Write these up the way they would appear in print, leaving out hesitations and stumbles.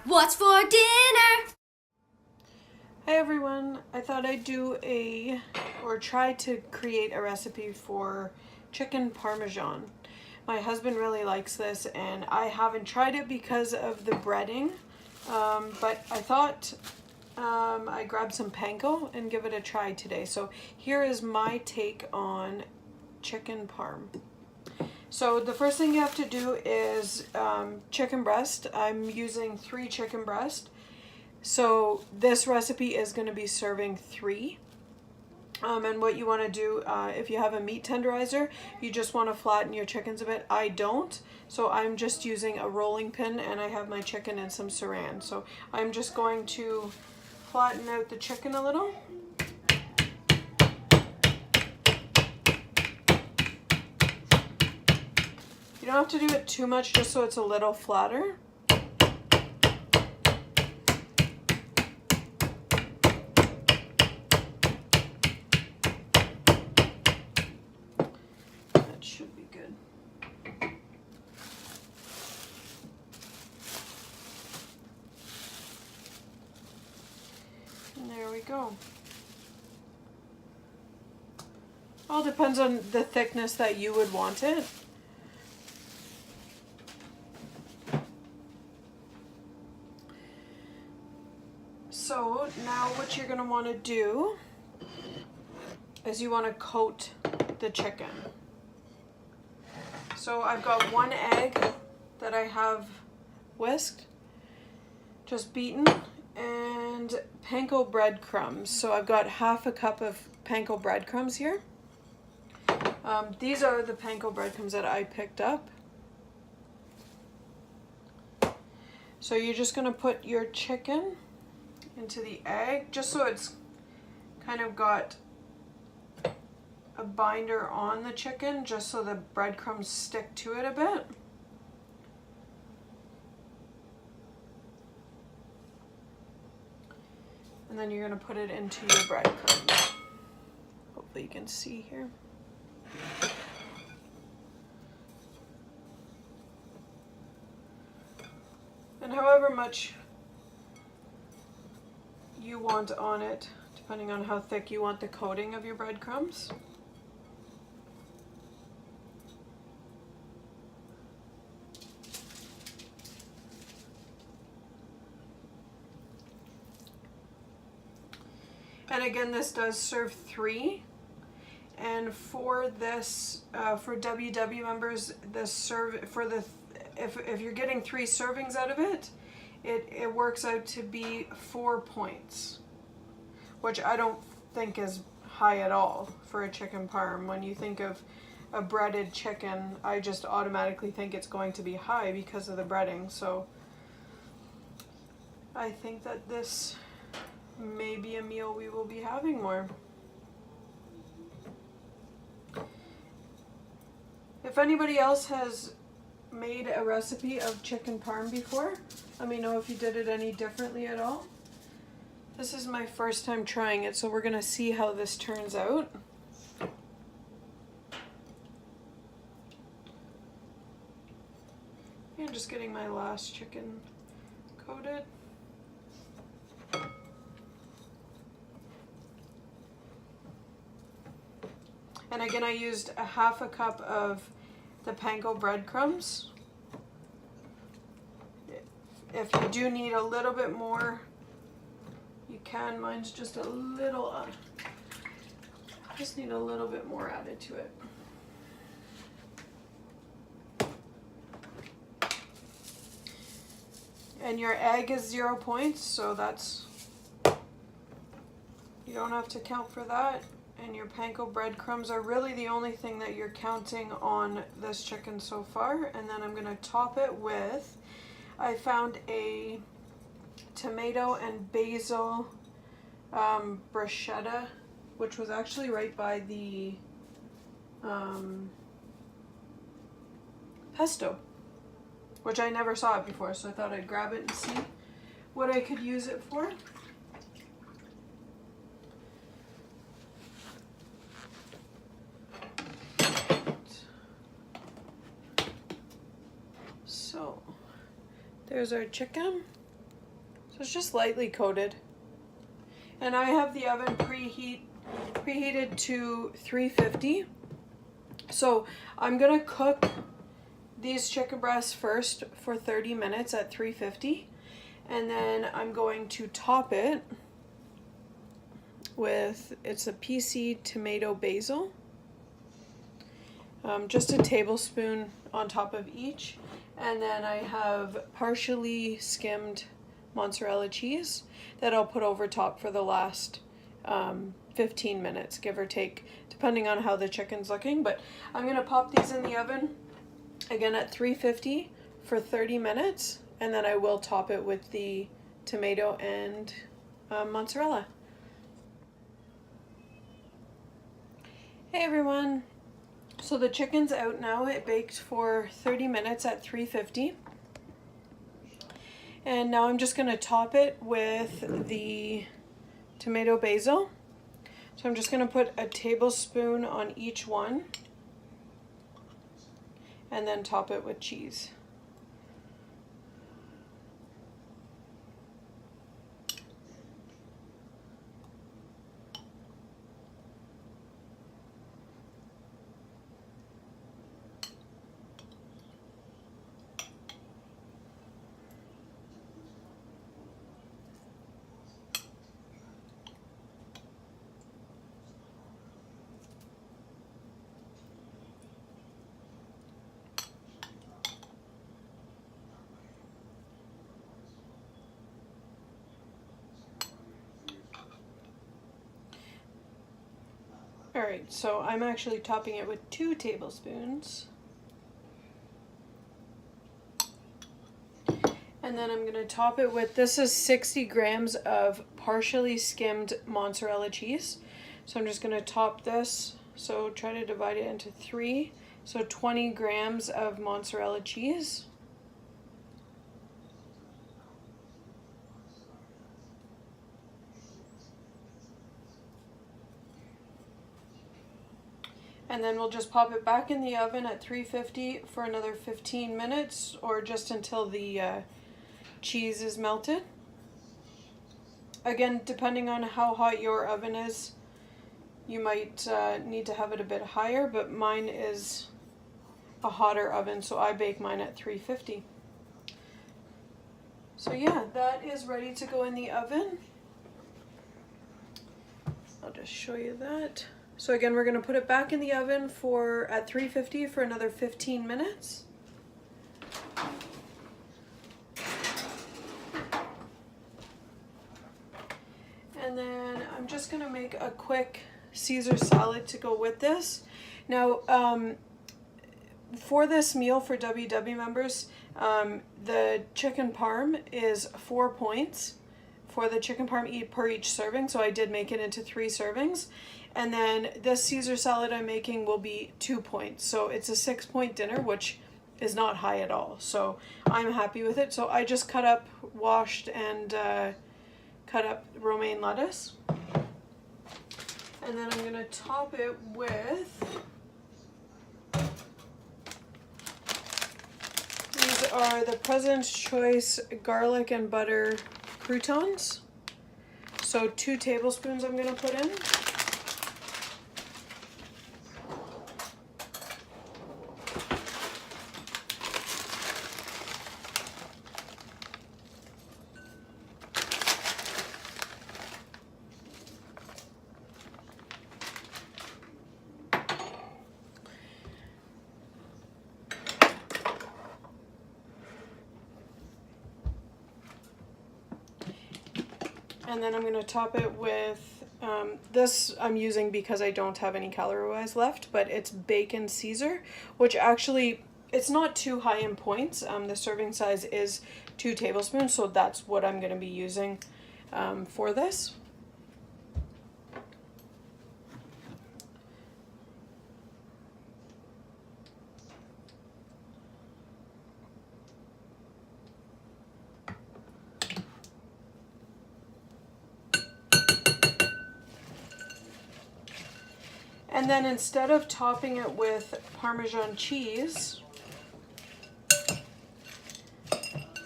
What's for dinner? Hi everyone, I thought I'd try to create a recipe for chicken Parmesan. My husband really likes this and I haven't tried it because of the breading, but I thought I grabbed some panko and give it a try today. So here is my take on chicken parm. So the first thing you have to do is chicken breast. I'm using 3 chicken breast. So this recipe is going to be serving 3. And what you want to do, if you have a meat tenderizer, you just want to flatten your chickens a bit. I don't, so I'm just using a rolling pin and I have my chicken and some saran. So I'm just going to flatten out the chicken a little. You don't have to do it too much, just so it's a little flatter. That should be good. And there we go. All depends on the thickness that you would want it. So now what you're going to want to do is you want to coat the chicken. So I've got 1 egg that I have whisked, just beaten, and panko breadcrumbs. So I've got half a cup of panko breadcrumbs here. These are the panko breadcrumbs that I picked up. So you're just going to put your chicken into the egg, just so it's kind of got a binder on the chicken, just so the breadcrumbs stick to it a bit. And then you're going to put it into your breadcrumbs. Hopefully you can see here. And however much you want on it, depending on how thick you want the coating of your breadcrumbs. And again, this does serve 3. And for this, for WW members, if you're getting 3 servings out of it, it works out to be 4 points, which I don't think is high at all for a chicken parm. When you think of a breaded chicken, I just automatically think it's going to be high because of the breading. So I think that this may be a meal we will be having more. If anybody else has made a recipe of chicken parm before, let me know if you did it any differently at all. This is my first time trying it, so we're gonna see how this turns out. I'm just getting my last chicken coated. And again, I used a half a cup of the panko breadcrumbs. If you do need a little bit more, you can. Mine's just a little, just need a little bit more added to it. And your egg is 0 points, so that's, you don't have to count for that. And your panko breadcrumbs are really the only thing that you're counting on this chicken so far. And then I'm going to top it with, I found a tomato and basil bruschetta, which was actually right by the pesto, which I never saw it before, so I thought I'd grab it and see what I could use it for. So there's our chicken. it's just lightly coated. And I have the oven preheated to 350. So I'm gonna cook these chicken breasts first for 30 minutes at 350. And then I'm going to top it with, it's a PC tomato basil. Just a tablespoon on top of each. And then I have partially skimmed mozzarella cheese that I'll put over top for the last 15 minutes, give or take, depending on how the chicken's looking. But I'm gonna pop these in the oven again at 350 for 30 minutes, and then I will top it with the tomato and mozzarella. Hey everyone, so the chicken's out now. It baked for 30 minutes at 350. And now I'm just going to top it with the tomato basil. So I'm just going to put a tablespoon on each one and then top it with cheese. Alright, so I'm actually topping it with 2 tablespoons. And then I'm going to top it with, this is 60 grams of partially skimmed mozzarella cheese. So I'm just going to top this, so try to divide it into 3. So 20 grams of mozzarella cheese. And then we'll just pop it back in the oven at 350 for another 15 minutes, or just until the cheese is melted. Again, depending on how hot your oven is, you might need to have it a bit higher, but mine is a hotter oven, so I bake mine at 350. So yeah, that is ready to go in the oven. I'll just show you that. So again, we're going to put it back in the oven at 350 for another 15 minutes. And then I'm just going to make a quick Caesar salad to go with this. Now, for this meal for WW members, the chicken parm is 4 points for the chicken parm per each serving. So I did make it into 3 servings. And then this Caesar salad I'm making will be 2 points. So it's a 6-point dinner, which is not high at all. So I'm happy with it. So I just cut up, washed, and cut up romaine lettuce. And then I'm going to top it with, these are the President's Choice garlic and butter croutons. So 2 tablespoons I'm going to put in. And then I'm going to top it with, this I'm using because I don't have any calorie-wise left, but it's bacon Caesar, which actually, it's not too high in points. The serving size is 2 tablespoons, so that's what I'm going to be using for this. And then instead of topping it with Parmesan cheese,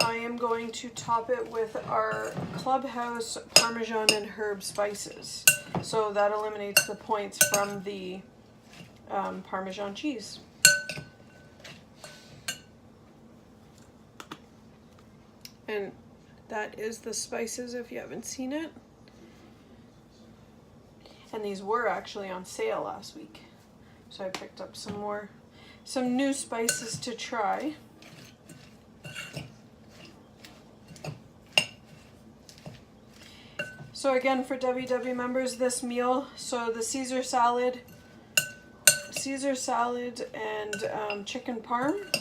I am going to top it with our Clubhouse Parmesan and herb spices. So that eliminates the points from the Parmesan cheese. And that is the spices if you haven't seen it. And these were actually on sale last week. So I picked up some new spices to try. So again, for WW members, this meal, so the Caesar salad and chicken parm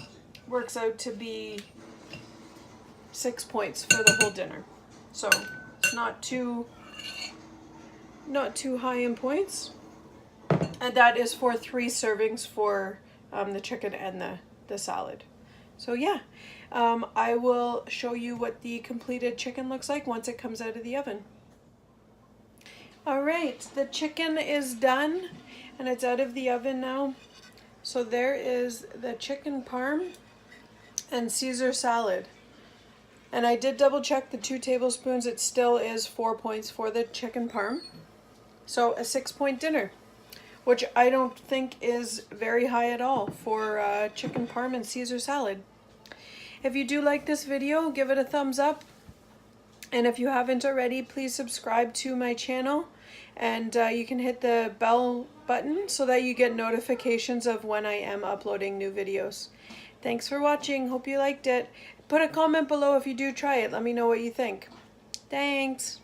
works out to be 6 points for the whole dinner. So it's not too high in points. And that is for 3 servings for the chicken and the salad. So yeah, I will show you what the completed chicken looks like once it comes out of the oven. All right, the chicken is done and it's out of the oven now. So there is the chicken parm and Caesar salad. And I did double check the 2 tablespoons. It still is 4 points for the chicken parm. So a 6-point dinner, which I don't think is very high at all for chicken parm and Caesar salad. If you do like this video, give it a thumbs up. And if you haven't already, please subscribe to my channel. And you can hit the bell button so that you get notifications of when I am uploading new videos. Thanks for watching. Hope you liked it. Put a comment below if you do try it. Let me know what you think. Thanks.